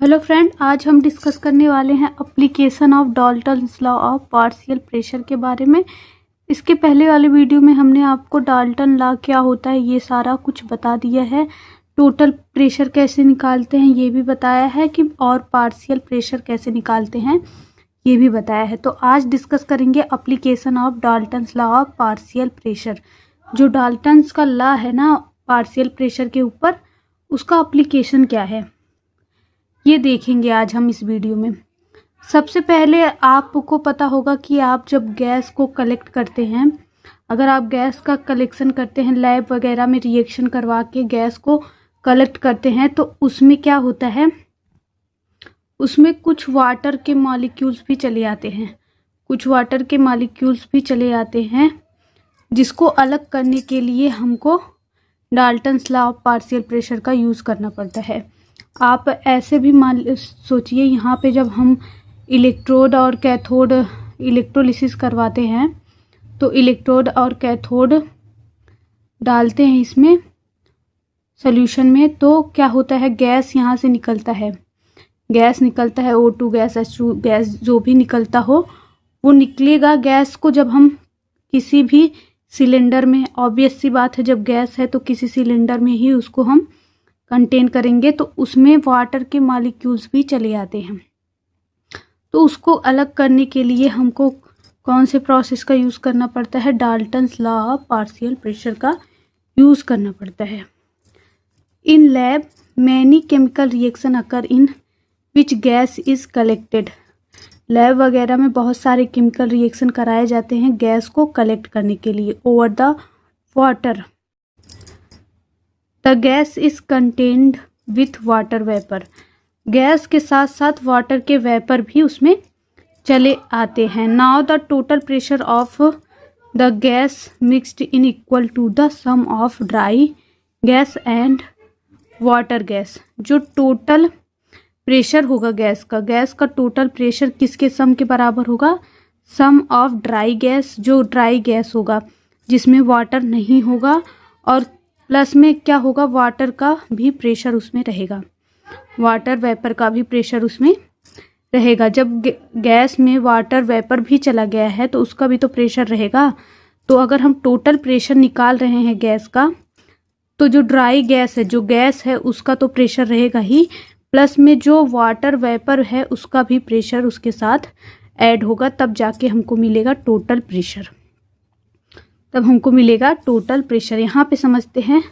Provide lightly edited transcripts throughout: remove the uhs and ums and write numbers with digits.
Hello friend, आज हम discuss करने वाले हैं application of Dalton's law of partial pressure के बारे में। इसके पहले वाले वीडियो में हमने आपको डाल्टन लॉ क्या होता है ये सारा कुछ बता दिया है। टोटल प्रेशर कैसे निकालते हैं ये भी बताया है कि और पार्शियल प्रेशर कैसे निकालते हैं ये भी बताया है। तो आज डिस्कस करेंगे application of Dalton's law of partial pressure. जो डाल्टन्स का लॉ है ना पार्शियल प्रेशर के ऊपर, उसका एप्लीकेशन क्या है ये देखेंगे आज हम इस वीडियो में। सबसे पहले आपको पता होगा कि आप जब गैस को कलेक्ट करते हैं, अगर आप गैस का कलेक्शन करते हैं लैब वगैरह में रिएक्शन करवा के गैस को कलेक्ट करते हैं, तो उसमें क्या होता है, उसमें कुछ वाटर के मॉलिक्यूल्स भी चले आते हैं, कुछ वाटर के मॉलिक्यूल्स भी चले आते हैं, जिसको अलग करने के लिए हमको Dalton's law of partial pressure का यूज़ करना पड़ता है। आप ऐसे भी मान सोचिए, यहाँ पे जब हम इलेक्ट्रोड और कैथोड इलेक्ट्रोलिसिस करवाते हैं तो इलेक्ट्रोड और कैथोड डालते हैं इसमें सॉल्यूशन में, तो क्या होता है, गैस यहाँ से निकलता है, गैस निकलता है, O2 गैस, H2 गैस, जो भी निकलता हो वो निकलेगा। गैस को जब हम किसी भी सिलेंडर में, ऑब्वियस सी बात है जब गैस है तो किसी सिलेंडर में ही उसको हम कंटेन करेंगे, तो उसमें वाटर के मॉलिक्यूल्स भी चले आते हैं। तो उसको अलग करने के लिए हमको कौन से प्रोसेस का यूज़ करना पड़ता है, Dalton's law of partial pressure का यूज़ करना पड़ता है। In lab many chemical reaction occur in which gas is collected. Lab वगैरह में बहुत सारे केमिकल रिएक्शन कराए जाते हैं गैस को कलेक्ट करने के लिए over the water. The gas is contained with water vapour. Gas के साथ साथ वाटर के वेपर भी उसमें चले आते हैं। Now the total pressure of the gas mixed in equal to the sum of dry gas and water gas. जो टोटल प्रेशर होगा गैस का टोटल प्रेशर किसके सम के बराबर होगा, सम ऑफ ड्राई गैस, जो ड्राई गैस होगा जिसमें वाटर नहीं होगा, और प्लस में क्या होगा, वाटर का भी प्रेशर उसमें रहेगा, वाटर वेपर का भी प्रेशर उसमें रहेगा। जब गैस में वाटर वेपर भी चला गया है तो उसका भी तो प्रेशर रहेगा। तो अगर हम टोटल प्रेशर निकाल रहे हैं गैस का, तो जो ड्राई गैस है, जो गैस है उसका तो प्रेशर रहेगा ही, प्लस में जो वाटर वेपर है उसका भी प्रेशर उसके साथ ऐड होगा, तब जाके हमको मिलेगा टोटल प्रेशर, तब हमको मिलेगा टोटल प्रेशर। यहाँ पे समझते हैं,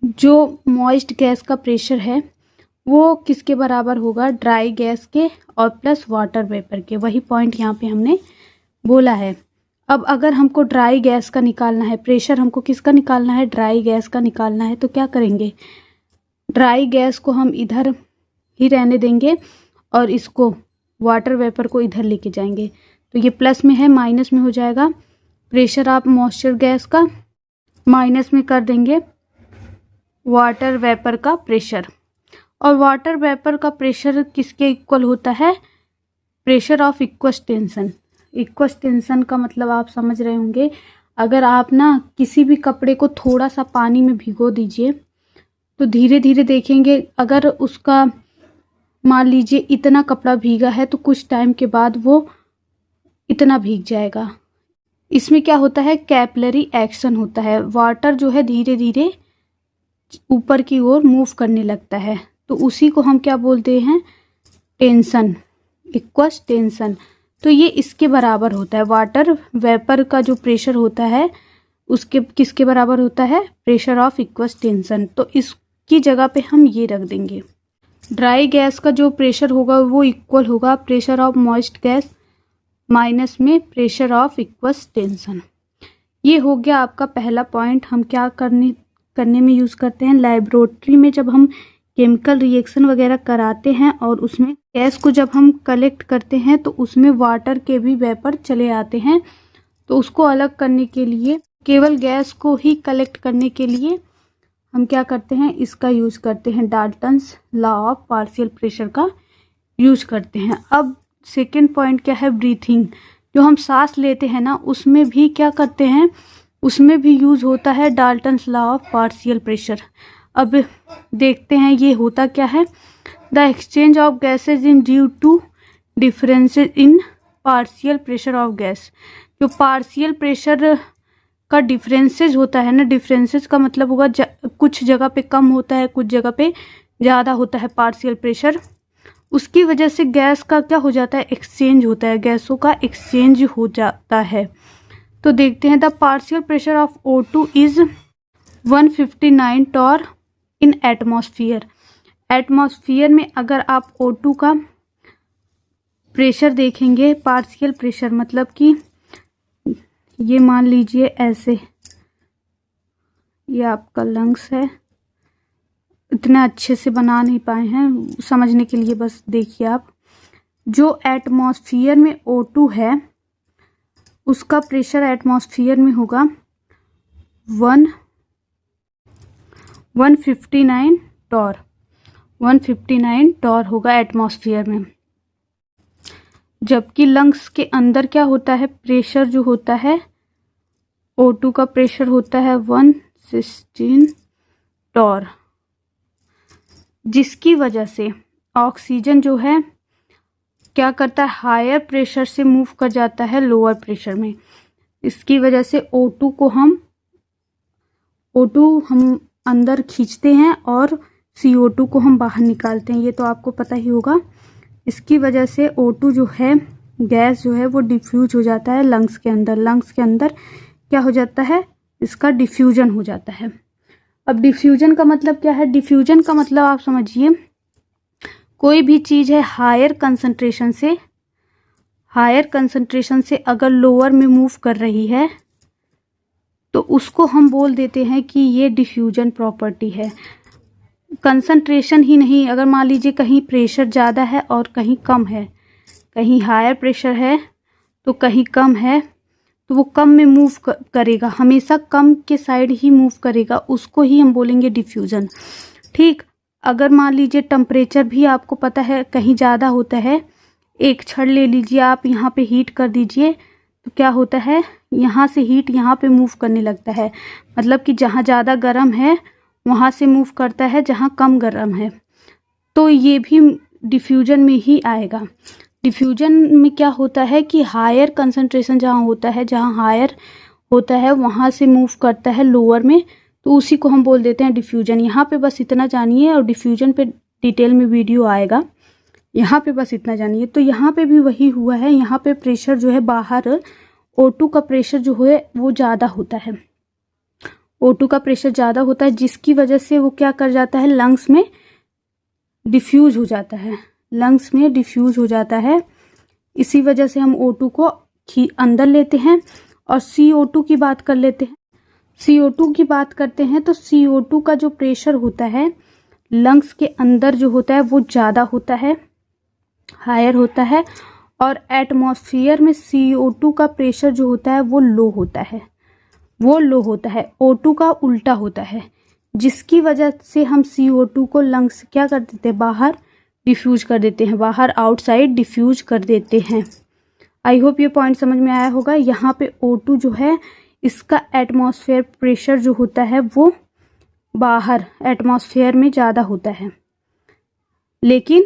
जो मॉइस्ट गैस का प्रेशर है वो किसके बराबर होगा, ड्राई गैस के और प्लस वाटर वेपर के। वही पॉइंट यहाँ पे हमने बोला है। अब अगर हमको ड्राई गैस का निकालना है प्रेशर, हमको किसका निकालना है, ड्राई गैस का निकालना है, तो क्या करेंगे, ड्राई गैस को हम इधर ही रहने देंगे और इसको वाटर वेपर को इधर लेके जाएंगे, तो ये प्लस में है, माइनस में हो जाएगा प्रेशर ऑफ मॉइस्चर गैस का, माइनस में कर देंगे वाटर वेपर का प्रेशर। और वाटर वेपर का प्रेशर किसके इक्वल होता है, pressure of equals tension. Equals tension का मतलब आप समझ रहे होंगे, अगर आप ना किसी भी कपड़े को थोड़ा सा पानी में भिगो दीजिए तो धीरे धीरे देखेंगे, अगर उसका मान लीजिए इतना कपड़ा भीगा है तो कुछ टाइम के बाद वो इतना भीग जाएगा। इसमें क्या होता है, कैपिलरी एक्शन होता है, वाटर जो है धीरे धीरे ऊपर की ओर मूव करने लगता है, तो उसी को हम क्या बोलते हैं, टेंशन, इक्वस टेंशन। तो ये इसके बराबर होता है, वाटर वेपर का जो प्रेशर होता है उसके किसके बराबर होता है, प्रेशर ऑफ इक्वस टेंशन। तो इसकी जगह पे हम ये रख देंगे, ड्राई गैस का जो प्रेशर होगा वो इक्वल होगा pressure of moist gas minus में प्रेशर ऑफ इक्वस टेंशन। ये हो गया आपका पहला पॉइंट। हम क्या करने में यूज़ करते हैं, लैबोरेटरी में जब हम केमिकल रिएक्शन वगैरह कराते हैं और उसमें गैस को जब हम कलेक्ट करते हैं तो उसमें वाटर के भी वेपर चले आते हैं, तो उसको अलग करने के लिए, केवल गैस को ही कलेक्ट करने के लिए हम क्या करते हैं, इसका यूज़ करते हैं, Dalton's law of partial pressure का यूज़ करते हैं। अब सेकेंड पॉइंट क्या है, ब्रीथिंग। जो हम सांस लेते हैं ना उसमें भी क्या करते हैं, उसमें भी यूज़ होता है Dalton's law of partial pressure. अब देखते हैं ये होता क्या है। The exchange of gases in due to differences in partial pressure of gas. जो पार्शियल प्रेशर का डिफरेंसेस होता है ना, डिफरेंसेस का मतलब होगा कुछ जगह पे कम होता है, कुछ जगह पे ज़्यादा होता है पार्शियल प्रेशर। उसकी वजह से गैस का क्या हो जाता है, एक्सचेंज होता है, गैसों का एक्सचेंज हो जाता है। तो देखते हैं the partial pressure of O2 is 159 torr in atmosphere. Atmosphere में अगर आप O2 का प्रेशर देखेंगे, पार्शियल प्रेशर मतलब कि ये मान लीजिए ऐसे, ये आपका लंग्स है। इतना अच्छे से बना नहीं पाए हैं, समझने के लिए बस देखिए आप। जो एटमॉस्फेयर में O2 है उसका प्रेशर एटमॉस्फेयर में होगा 159 टॉर, 159 टॉर होगा एटमॉस्फेयर में। जबकि लंग्स के अंदर क्या होता है, प्रेशर जो होता है O2 का प्रेशर होता है 116 टॉर, जिसकी वजह से ऑक्सीजन जो है क्या करता है, हायर प्रेशर से मूव कर जाता है लोअर प्रेशर में। इसकी वजह से O2 हम अंदर खींचते हैं और CO2 को हम बाहर निकालते हैं, ये तो आपको पता ही होगा। इसकी वजह से O2 जो है, गैस जो है वो डिफ्यूज हो जाता है लंग्स के अंदर। लंग्स के अंदर क्या हो जाता है, इसका डिफ्यूजन हो जाता है। अब डिफ्यूजन का मतलब क्या है, डिफ्यूजन का मतलब आप समझिए, कोई भी चीज़ है हायर कंसंट्रेशन से अगर लोअर में मूव कर रही है तो उसको हम बोल देते हैं कि ये डिफ्यूजन प्रॉपर्टी है। कंसंट्रेशन ही नहीं, अगर मान लीजिए कहीं प्रेशर ज़्यादा है और कहीं कम है, कहीं हायर प्रेशर है तो कहीं कम है, तो वो कम में मूव करेगा, हमेशा कम के साइड ही मूव करेगा, उसको ही हम बोलेंगे डिफ्यूजन। ठीक, अगर मान लीजिए टेम्परेचर भी आपको पता है कहीं ज़्यादा होता है, एक छड़ ले लीजिए आप, यहाँ पे हीट कर दीजिए तो क्या होता है, यहाँ से हीट यहाँ पे मूव करने लगता है, मतलब कि जहाँ ज़्यादा गर्म है वहाँ से मूव करता है जहाँ कम गर्म है। तो ये भी डिफ्यूजन में ही आएगा। डिफ्यूजन में क्या होता है कि हायर कंसंट्रेशन जहाँ होता है, जहाँ हायर होता है वहाँ से मूव करता है लोअर में, तो उसी को हम बोल देते हैं डिफ्यूजन। यहाँ पे बस इतना जानिए, और डिफ्यूजन पे डिटेल में वीडियो आएगा, यहाँ पे बस इतना जानिए। तो यहाँ पे भी वही हुआ है, यहाँ पे प्रेशर जो है बाहर O2 का प्रेशर जो है वो ज़्यादा होता है, O2 का प्रेशर ज़्यादा होता है, जिसकी वजह से वो क्या कर जाता है, लंग्स में डिफ्यूज हो जाता है, लंग्स में डिफ्यूज हो जाता है। इसी वजह से हम O2 को अंदर लेते हैं। और CO2 की बात कर लेते हैं, CO2 की बात करते हैं तो CO2 का जो प्रेशर होता है लंग्स के अंदर जो होता है वो ज़्यादा होता है, हायर होता है, और एटमॉस्फेयर में CO2 का प्रेशर जो होता है वो लो होता है, वो लो होता है, O2 का उल्टा होता है, जिसकी वजह से हम CO2 को लंग्स क्या कर देते हैं, बाहर डिफ्यूज कर देते हैं, बाहर आउटसाइड डिफ्यूज कर देते हैं। आई होप ये पॉइंट समझ में आया होगा। यहाँ पे O2 जो है इसका एटमॉस्फेयर प्रेशर जो होता है वो बाहर एटमॉस्फेयर में ज़्यादा होता है, लेकिन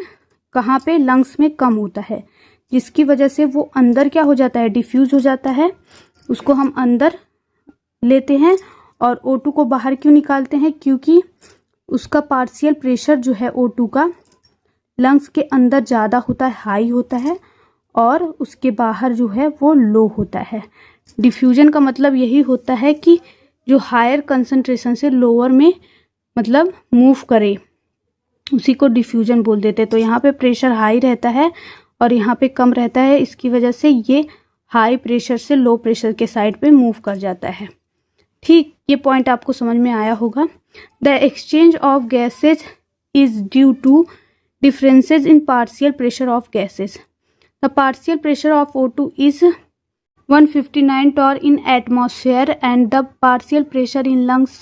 कहाँ पे, लंग्स में कम होता है, जिसकी वजह से वो अंदर क्या हो जाता है, डिफ्यूज हो जाता है। उसको हम अंदर लेते हैं और O2 को बाहर क्यों निकालते हैं, क्योंकि उसका पार्शियल प्रेशर जो है O2 का लंग्स के अंदर ज़्यादा होता है, हाई होता है, और उसके बाहर जो है वो लो होता है। डिफ्यूजन का मतलब यही होता है कि जो हायर कंसंट्रेशन से लोअर में मतलब मूव करे, उसी को डिफ्यूजन बोल देते हैं। तो यहाँ पे प्रेशर हाई रहता है और यहाँ पे कम रहता है, इसकी वजह से ये हाई प्रेशर से लो प्रेशर के साइड पे मूव कर जाता है। ठीक, ये पॉइंट आपको समझ में आया होगा। The exchange of gases is due to differences in partial pressure of gases. The partial pressure of O2 is 159 torr in atmosphere and the partial pressure in lungs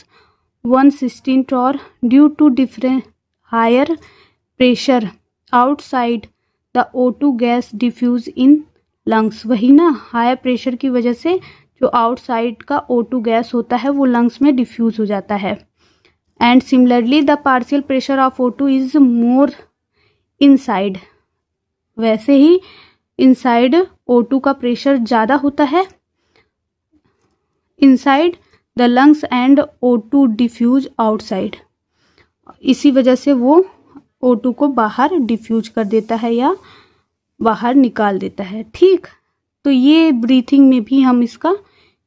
116 torr due to different higher pressure outside the O2 gas diffuse in lungs. वही ना, higher pressure की वजह से जो outside का O2 gas होता है वो लंग्स में डिफ्यूज हो जाता है। And similarly the partial pressure of O2 is more inside. वैसे ही इनसाइड O2 का प्रेशर ज़्यादा होता है inside the lungs and O2 diffuse outside. इसी वजह से वो O2 को बाहर डिफ्यूज कर देता है या बाहर निकाल देता है। ठीक, तो ये ब्रीथिंग में भी हम इसका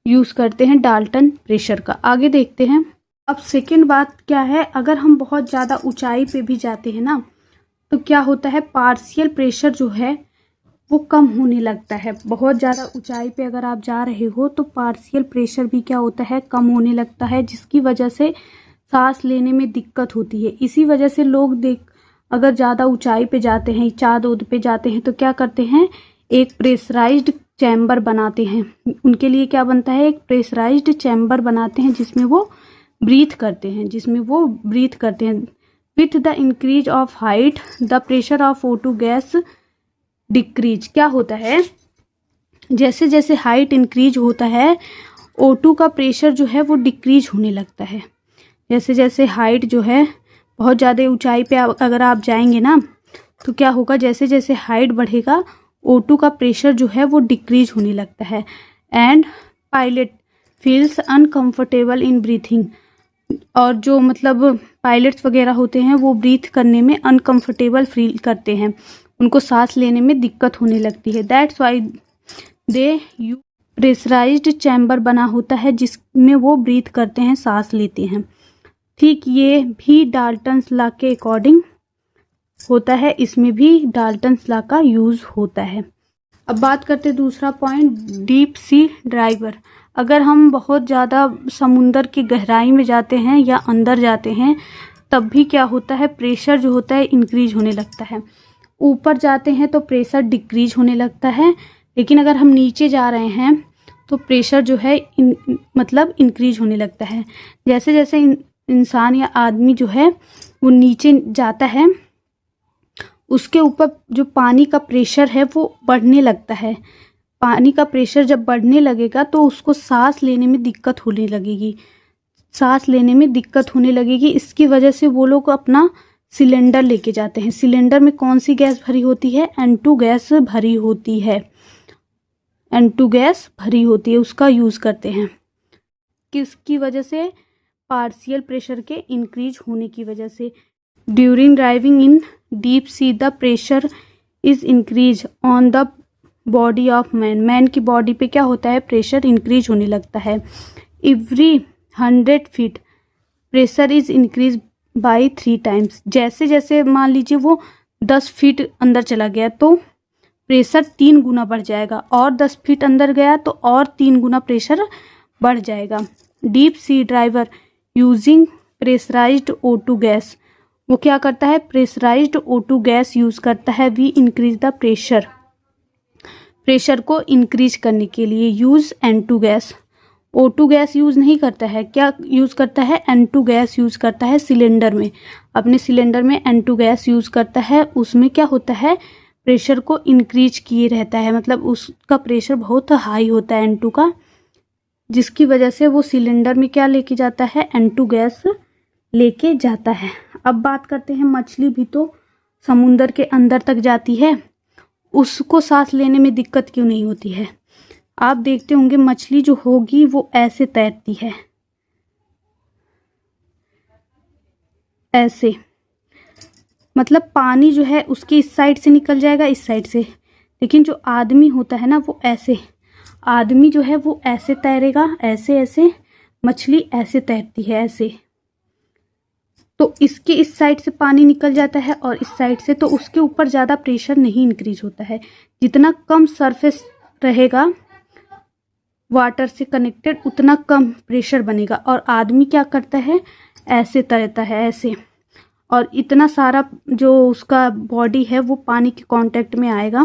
यूज़ करते हैं डाल्टन प्रेशर का। आगे देखते हैं। अब सेकेंड बात क्या है, अगर हम बहुत ज़्यादा ऊंचाई पे भी जाते हैं ना तो क्या होता है, पार्शियल प्रेशर जो है वो कम होने लगता है। बहुत ज़्यादा ऊंचाई पे अगर आप जा रहे हो तो पार्शियल प्रेशर भी क्या होता है, कम होने लगता है, जिसकी वजह से सांस लेने में दिक्कत होती है। इसी वजह से लोग अगर ज़्यादा ऊंचाई पे जाते हैं, चाँद ओद पे जाते हैं तो क्या करते हैं, एक प्रेशराइज्ड चैम्बर बनाते हैं। उनके लिए क्या बनता है, एक प्रेशराइज्ड चैम्बर बनाते हैं जिसमें वो ब्रीथ करते हैं। With the increase of height the pressure of O2 gas decrease. क्या होता है, जैसे जैसे हाइट इंक्रीज होता है O2 का प्रेशर जो है वो डिक्रीज होने लगता है। जैसे जैसे हाइट जो है, बहुत ज़्यादा ऊंचाई पे अगर आप जाएंगे ना तो क्या होगा, जैसे जैसे हाइट बढ़ेगा O2 का प्रेशर जो है वो डिक्रीज होने लगता है। And pilot feels uncomfortable in breathing. और जो मतलब पायलट्स वगैरह होते हैं वो ब्रीथ करने में अनकंफर्टेबल फील करते हैं, उनको सांस लेने में दिक्कत होने लगती है। That's why they you pressurised chamber बना होता है जिसमें वो ब्रीथ करते हैं, सांस लेते हैं। ठीक, ये भी डाल्टन्स लॉ के अकॉर्डिंग होता है, इसमें भी डाल्टन्स लॉ का यूज़ होता है। अब बात करते हैं दूसरा पॉइंट, डीप सी ड्राइवर। अगर हम बहुत ज़्यादा समुंदर की गहराई में जाते हैं या अंदर जाते हैं तब भी क्या होता है, प्रेशर जो होता है इंक्रीज होने लगता है। ऊपर जाते हैं तो प्रेशर डिक्रीज होने लगता है, लेकिन अगर हम नीचे जा रहे हैं तो प्रेशर जो है मतलब इंक्रीज होने लगता है। जैसे जैसे इंसान या आदमी जो है वो नीचे जाता है उसके ऊपर जो पानी का प्रेशर है वो बढ़ने लगता है। पानी का प्रेशर जब बढ़ने लगेगा तो उसको सांस लेने में दिक्कत होने लगेगी। इसकी वजह से वो लोग अपना सिलेंडर लेके जाते हैं। सिलेंडर में कौन सी गैस भरी होती है, N2 गैस भरी होती है, उसका यूज़ करते हैं। किसकी वजह से, पार्शियल प्रेशर के इंक्रीज होने की वजह से। During driving in deep see the pressure is increase on the body of man की बॉडी पे क्या होता है, प्रेशर इंक्रीज होने लगता है। Every 100 feet pressure is increase by 3 times. जैसे जैसे मान लीजिए वो 10 फीट अंदर चला गया तो प्रेशर 3 गुना बढ़ जाएगा, और 10 फीट अंदर गया तो और 3 गुना प्रेशर बढ़ जाएगा। Deep sea driver using pressurised O2 gas, वो क्या करता है, प्रेशराइज्ड O2 गैस यूज़ करता है। वी इंक्रीज द प्रेशर को इंक्रीज करने के लिए use N2 gas. O2 gas use नहीं करता है, क्या यूज़ करता है, N2 गैस यूज़ करता है सिलेंडर में। अपने सिलेंडर में N2 गैस यूज़ करता है, उसमें क्या होता है, प्रेशर को इंक्रीज किए रहता है, मतलब उसका प्रेशर बहुत हाई होता है N2 का, जिसकी वजह से वो सिलेंडर में क्या लेके जाता है, N2 गैस लेके जाता है। अब बात करते हैं, मछली भी तो समुंदर के अंदर तक जाती है, उसको सांस लेने में दिक्कत क्यों नहीं होती है। आप देखते होंगे मछली जो होगी वो ऐसे तैरती है, ऐसे, मतलब पानी जो है उसकी इस साइड से निकल जाएगा, इस साइड से। लेकिन जो आदमी होता है ना वो ऐसे, आदमी जो है वो ऐसे तैरेगा, ऐसे ऐसे, मछली ऐसे तैरती है, ऐसे। तो इसके इस साइड से पानी निकल जाता है और इस साइड से, तो उसके ऊपर ज़्यादा प्रेशर नहीं इंक्रीज होता है। जितना कम सरफेस रहेगा वाटर से कनेक्टेड उतना कम प्रेशर बनेगा। और आदमी क्या करता है, ऐसे तैरता है, ऐसे, और इतना सारा जो उसका बॉडी है वो पानी के कांटेक्ट में आएगा,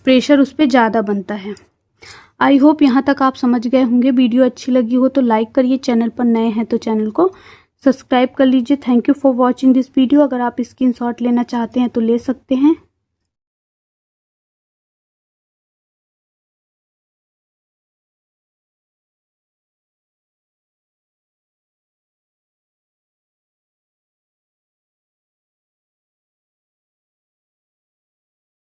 प्रेशर उस पर ज़्यादा बनता है। आई होप यहाँ तक आप समझ गए होंगे। वीडियो अच्छी लगी हो तो लाइक करिए, चैनल पर नए हैं तो चैनल को सब्सक्राइब कर लीजिए। Thank you for watching this video. अगर आप स्क्रीनशॉट लेना चाहते हैं तो ले सकते हैं।